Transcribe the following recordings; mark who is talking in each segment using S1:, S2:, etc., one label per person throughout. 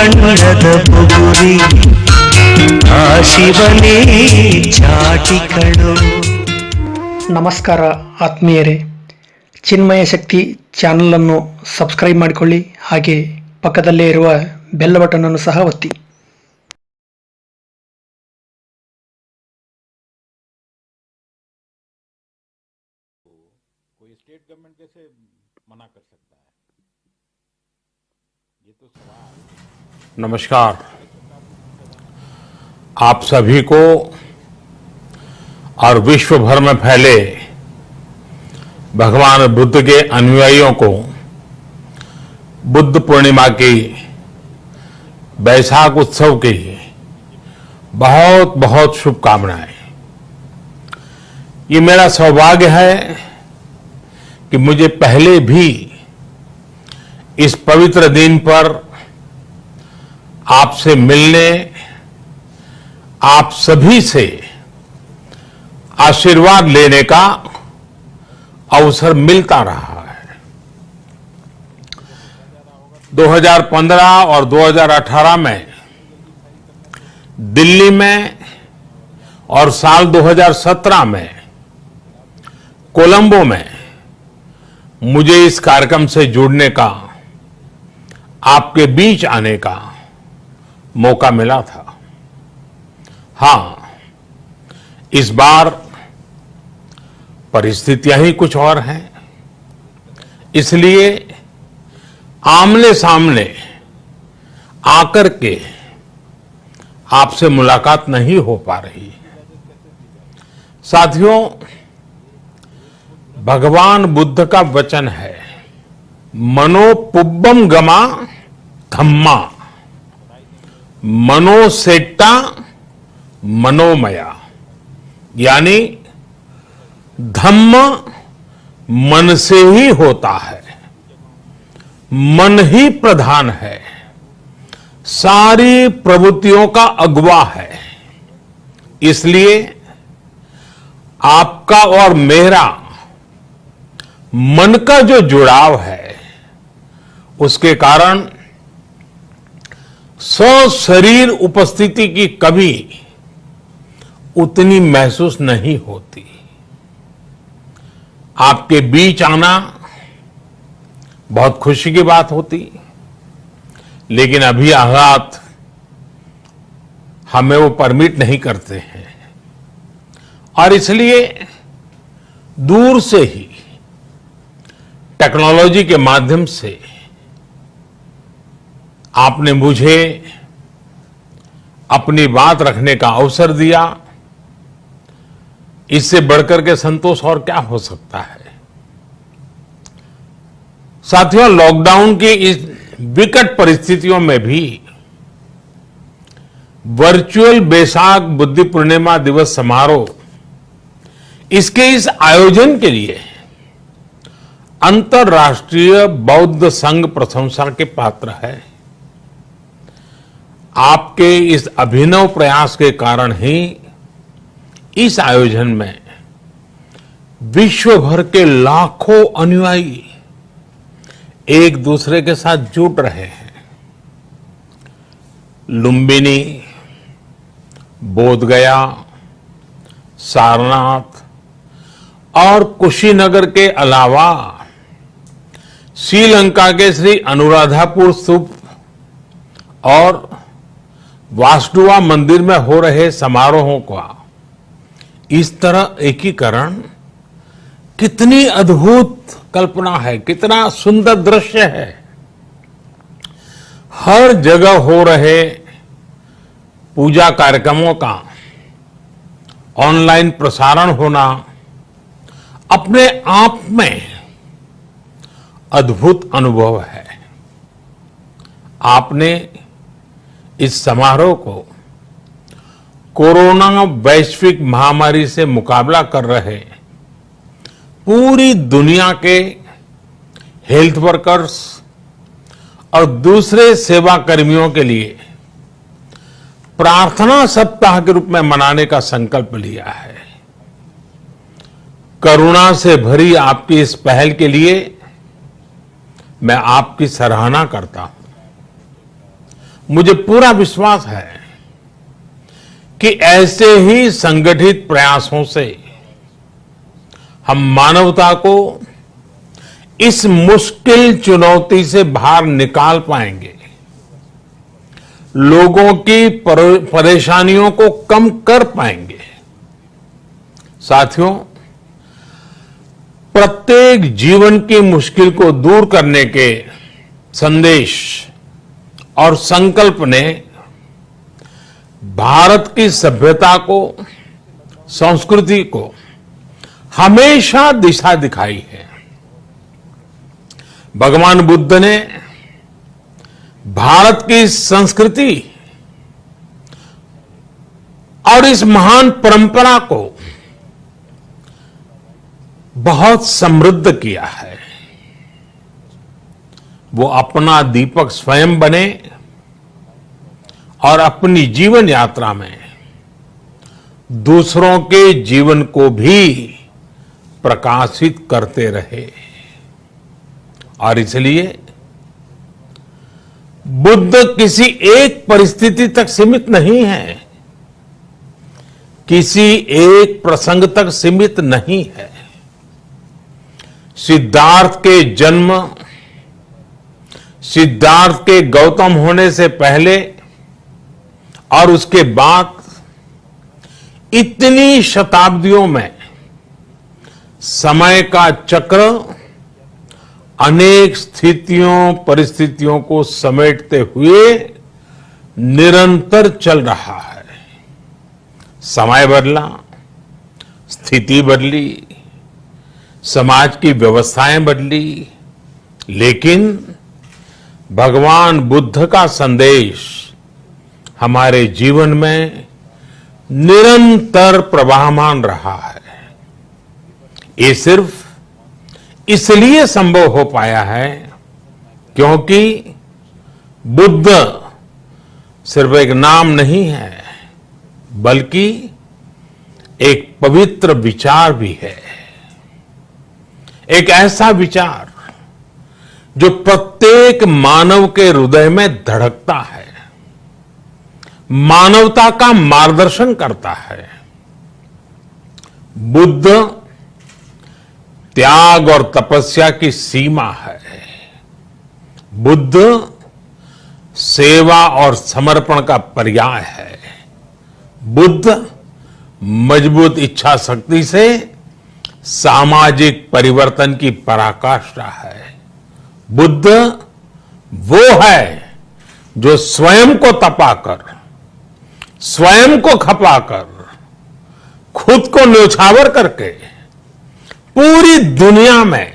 S1: ಬಣ್ಣದ ಬುಗುರಿ ಆ ಶಿವನೇ ಚಾಟಿಕಳು.
S2: ನಮಸ್ಕಾರ ಆತ್ಮೀಯರೇ, ಚಿನ್ಮಯ ಶಕ್ತಿ ಚಾನಲನ್ನು ಸಬ್ಸ್ಕ್ರೈಬ್ ಮಾಡಿಕೊಳ್ಳಿ, ಹಾಗೆ ಪಕ್ಕದಲ್ಲೇ ಇರುವ ಬೆಲ್ ಬಟನ್ ಅನ್ನು ಸಹ ಒತ್ತಿ.
S3: कोई स्टेट गवर्नमेंट कैसे मना कर सकता है? ये तो सवाल। नमस्कार, आप सभी को और विश्व भर में फैले भगवान बुद्ध के अनुयायियों को बुद्ध पूर्णिमा की, बैसाख उत्सव की बहुत बहुत शुभकामनाएं। ये मेरा सौभाग्य है कि मुझे पहले भी इस पवित्र दिन पर आपसे मिलने, आप सभी से आशीर्वाद लेने का अवसर मिलता रहा है। 2015 और 2018 में दिल्ली में और साल 2017 में कोलंबो में मुझे इस कार्यक्रम से जुड़ने का, आपके बीच आने का मौका मिला था। हां, इस बार परिस्थितियां ही कुछ और हैं, इसलिए आमने सामने आकर के आपसे मुलाकात नहीं हो पा रही। साथियों, भगवान बुद्ध का वचन है, मनो पुब्बम गमा धम्मा, मनोसेट्टा मनोमया, यानी धम्म मन से ही होता है, मन ही प्रधान है, सारी प्रवृत्तियों का अगुवा है। इसलिए आपका और मेरा मन का जो जुड़ाव है, उसके कारण सशरीर उपस्थिति की कभी उतनी महसूस नहीं होती। आपके बीच आना बहुत खुशी की बात होती, लेकिन अभी हालात हमें वो परमिट नहीं करते हैं, और इसलिए दूर से ही टेक्नोलॉजी के माध्यम से आपने मुझे अपनी बात रखने का अवसर दिया। इससे बढ़कर के संतोष और क्या हो सकता है। साथियों, लॉकडाउन की इस विकट परिस्थितियों में भी वर्चुअल बैसाख बुद्ध पूर्णिमा दिवस समारोह, इसके इस आयोजन के लिए अंतर्राष्ट्रीय बौद्ध संघ प्रशंसा के पात्र है। आपके इस अभिनव प्रयास के कारण ही इस आयोजन में विश्व भर के लाखों अनुयायी एक दूसरे के साथ जुड़ रहे हैं। लुम्बिनी, बोधगया, सारनाथ और कुशीनगर के अलावा श्रीलंका के श्री अनुराधापुर स्तूप और वासुदेवा मंदिर में हो रहे समारोहों का इस तरह एकीकरण कितनी अद्भुत कल्पना है, कितना सुंदर दृश्य है। हर जगह हो रहे पूजा कार्यक्रमों का ऑनलाइन प्रसारण होना अपने आप में अद्भुत अनुभव है। आपने इस समारोह को कोरोना वैश्विक महामारी से मुकाबला कर रहे पूरी दुनिया के हेल्थ वर्कर्स और दूसरे सेवा कर्मियों के लिए प्रार्थना सप्ताह के रूप में मनाने का संकल्प लिया है। करुणा से भरी आपकी इस पहल के लिए मैं आपकी सराहना करता हूं। मुझे पूरा विश्वास है कि ऐसे ही संगठित प्रयासों से हम मानवता को इस मुश्किल चुनौती से बाहर निकाल पाएंगे, लोगों की परेशानियों को कम कर पाएंगे। साथियों, प्रत्येक जीवन की मुश्किल को दूर करने के संदेश और संकल्प ने भारत की सभ्यता को, संस्कृति को हमेशा दिशा दिखाई है। भगवान बुद्ध ने भारत की संस्कृति और इस महान परंपरा को बहुत समृद्ध किया है। वो अपना दीपक स्वयं बने और अपनी जीवन यात्रा में दूसरों के जीवन को भी प्रकाशित करते रहे। और इसलिए बुद्ध किसी एक परिस्थिति तक सीमित नहीं है, किसी एक प्रसंग तक सीमित नहीं है। सिद्धार्थ के जन्म, सिद्धार्थ के गौतम होने से पहले और उसके बाद इतनी शताब्दियों में समय का चक्र अनेक स्थितियों, परिस्थितियों को समेटते हुए निरंतर चल रहा है। समय बदला, स्थिति बदली, समाज की व्यवस्थाएं बदली, लेकिन भगवान बुद्ध का संदेश हमारे जीवन में निरंतर प्रवाहमान रहा है। ये सिर्फ इसलिए संभव हो पाया है क्योंकि बुद्ध सिर्फ एक नाम नहीं है, बल्कि एक पवित्र विचार भी है। एक ऐसा विचार जो प्रत्येक मानव के हृदय में धड़कता है, मानवता का मार्गदर्शन करता है। बुद्ध त्याग और तपस्या की सीमा है। बुद्ध सेवा और समर्पण का पर्याय है। बुद्ध मजबूत इच्छा शक्ति से सामाजिक परिवर्तन की पराकाष्ठा है। बुद्ध वो है जो स्वयं को तपाकर, स्वयं को खपाकर, खुद को न्योछावर करके पूरी दुनिया में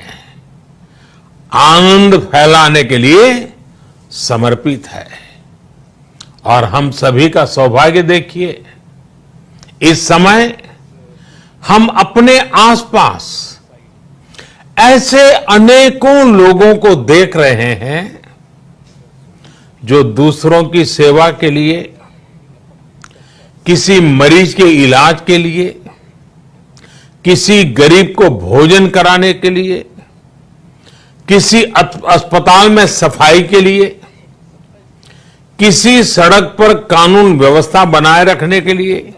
S3: आनंद फैलाने के लिए समर्पित है। और हम सभी का सौभाग्य देखिए, इस समय हम अपने आसपास ऐसे अनेकों लोगों को देख रहे हैं जो दूसरों की सेवा के लिए, किसी मरीज के इलाज के लिए, किसी गरीब को भोजन कराने के लिए, किसी अस्पताल में सफाई के लिए, किसी सड़क पर कानून व्यवस्था बनाए रखने के लिए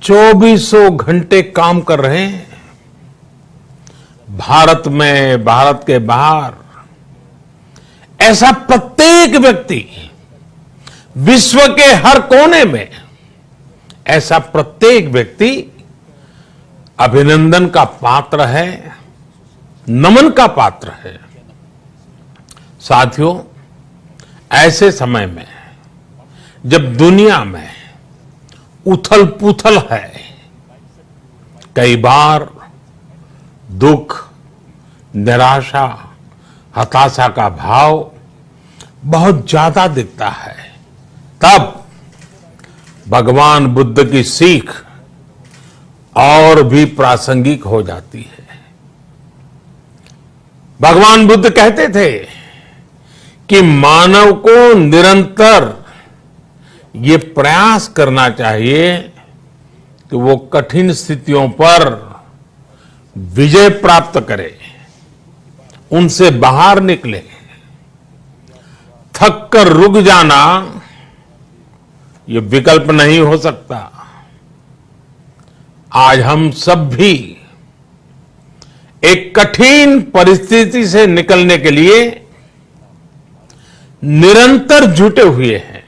S3: चौबीसों घंटे काम कर रहे हैं। भारत में, भारत के बाहर ऐसा प्रत्येक व्यक्ति, विश्व के हर कोने में ऐसा प्रत्येक व्यक्ति अभिनंदन का पात्र है, नमन का पात्र है। साथियों, ऐसे समय में जब दुनिया में उथल पुथल है, कई बार दुख, निराशा, हताशा का भाव बहुत ज्यादा दिखता है, तब भगवान बुद्ध की सीख और भी प्रासंगिक हो जाती है। भगवान बुद्ध कहते थे कि मानव को निरंतर ये प्रयास करना चाहिए कि वो कठिन स्थितियों पर विजय प्राप्त करे, उनसे बाहर निकले थक कर रुक जाना ये विकल्प नहीं हो सकता। आज हम सब भी एक कठिन परिस्थिति से निकलने के लिए निरंतर जुटे हुए हैं,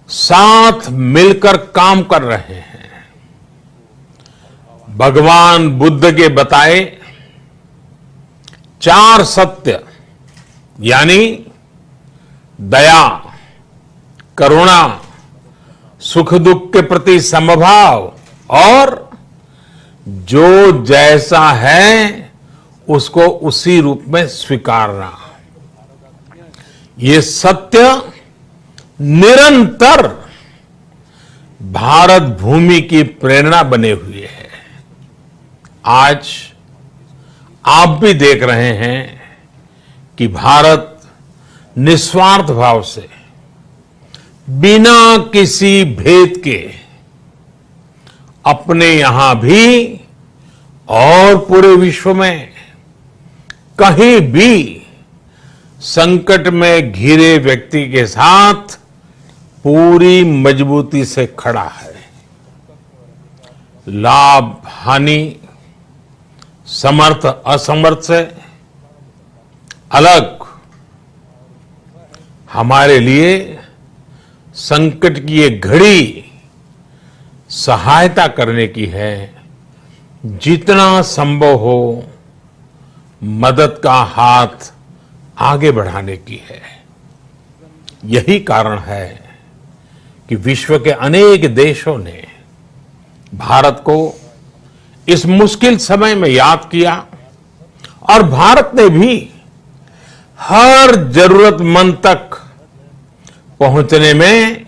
S3: साथ मिलकर काम कर रहे हैं। भगवान बुद्ध के बताए 4 सत्य यानी दया, करुणा, सुख दुख के प्रति समभाव और जो जैसा है उसको उसी रूप में स्वीकारना, ये सत्य निरंतर भारत भूमि की प्रेरणा बने हुए है। आज आप भी देख रहे हैं कि भारत निस्वार्थ भाव से बिना किसी भेद के अपने यहां भी और पूरे विश्व में कहीं भी संकट में घिरे व्यक्ति के साथ पूरी मजबूती से खड़ा है। लाभ हानि, समर्थ असमर्थ से अलग हमारे लिए संकट की ये घड़ी सहायता करने की है। जितना संभव हो मदद का हाथ आगे बढ़ाने की है। यही कारण है कि विश्व के अनेक देशों ने भारत को इस मुश्किल समय में याद किया और भारत ने भी हर जरूरतमंद तक पहुंचने में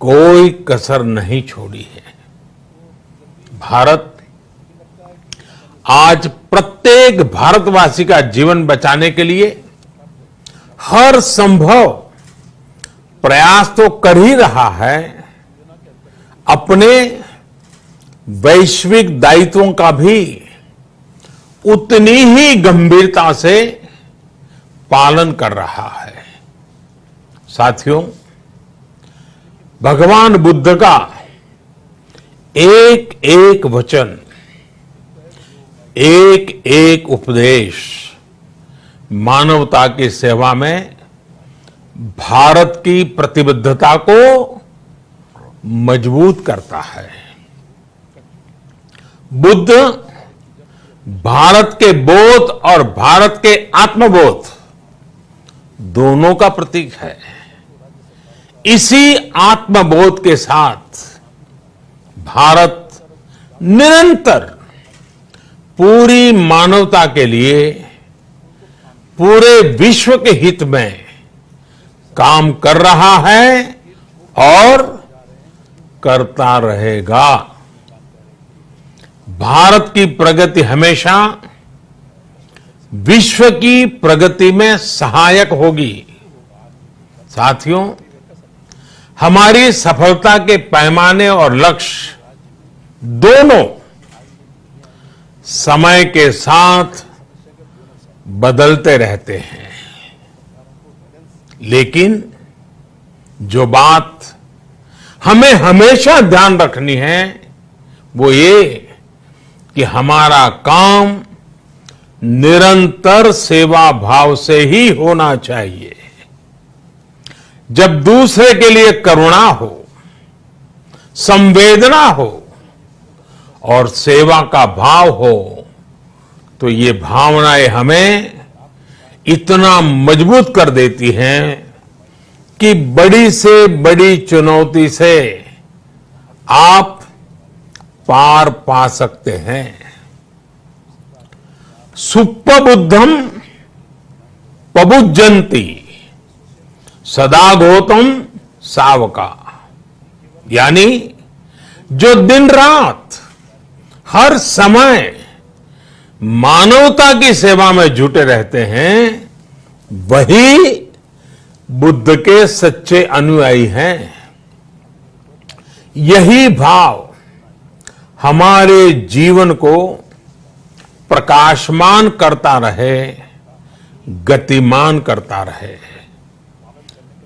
S3: कोई कसर नहीं छोड़ी है। भारत आज प्रत्येक भारतवासी का जीवन बचाने के लिए हर संभव प्रयास तो कर ही रहा है, अपने वैश्विक दायित्वों का भी उतनी ही गंभीरता से पालन कर रहा है। साथियों, भगवान बुद्ध का एक एक वचन, एक एक उपदेश मानवता की सेवा में भारत की प्रतिबद्धता को मजबूत करता है। बुद्ध भारत के बोध और भारत के आत्मबोध दोनों का प्रतीक है। इसी आत्मबोध के साथ भारत निरंतर पूरी मानवता के लिए, पूरे विश्व के हित में काम कर रहा है और करता रहेगा। भारत की प्रगति हमेशा विश्व की प्रगति में सहायक होगी। साथियों, हमारी सफलता के पैमाने और लक्ष्य दोनों समय के साथ बदलते रहते हैं, लेकिन जो बात हमें हमेशा ध्यान रखनी है वो ये कि हमारा काम निरंतर सेवा भाव से ही होना चाहिए। जब दूसरे के लिए करुणा हो, संवेदना हो और सेवा का भाव हो, तो ये भावनाएं हमें इतना मजबूत कर देती हैं कि बड़ी से बड़ी चुनौती से आप पार पा सकते हैं। सुप्पबुद्धम पबुज्जन्ति सदा गौतम सावका, यानी जो दिन रात हर समय मानवता की सेवा में जुटे रहते हैं वही बुद्ध के सच्चे अनुयायी हैं। यही भाव हमारे जीवन को प्रकाशमान करता रहे, गतिमान करता रहे।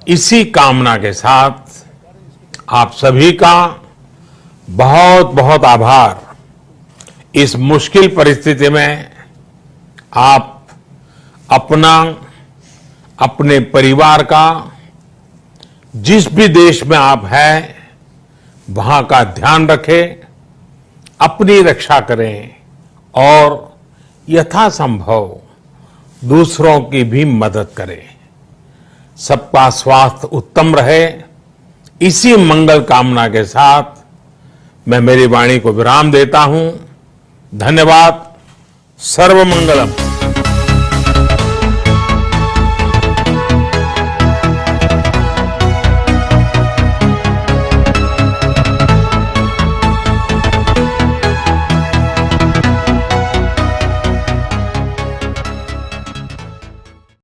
S3: इसी कामना के साथ आप सभी का बहुत बहुत आभार। इस मुश्किल परिस्थिति में आप अपना, अपने परिवार का, जिस भी देश में आप हैं वहां का ध्यान रखें, अपनी रक्षा करें और यथासंभव दूसरों की भी मदद करें। सबका स्वास्थ्य उत्तम रहे, इसी मंगल कामना के साथ मैं मेरी वाणी को विराम देता हूं। धन्यवाद। सर्वमंगलम।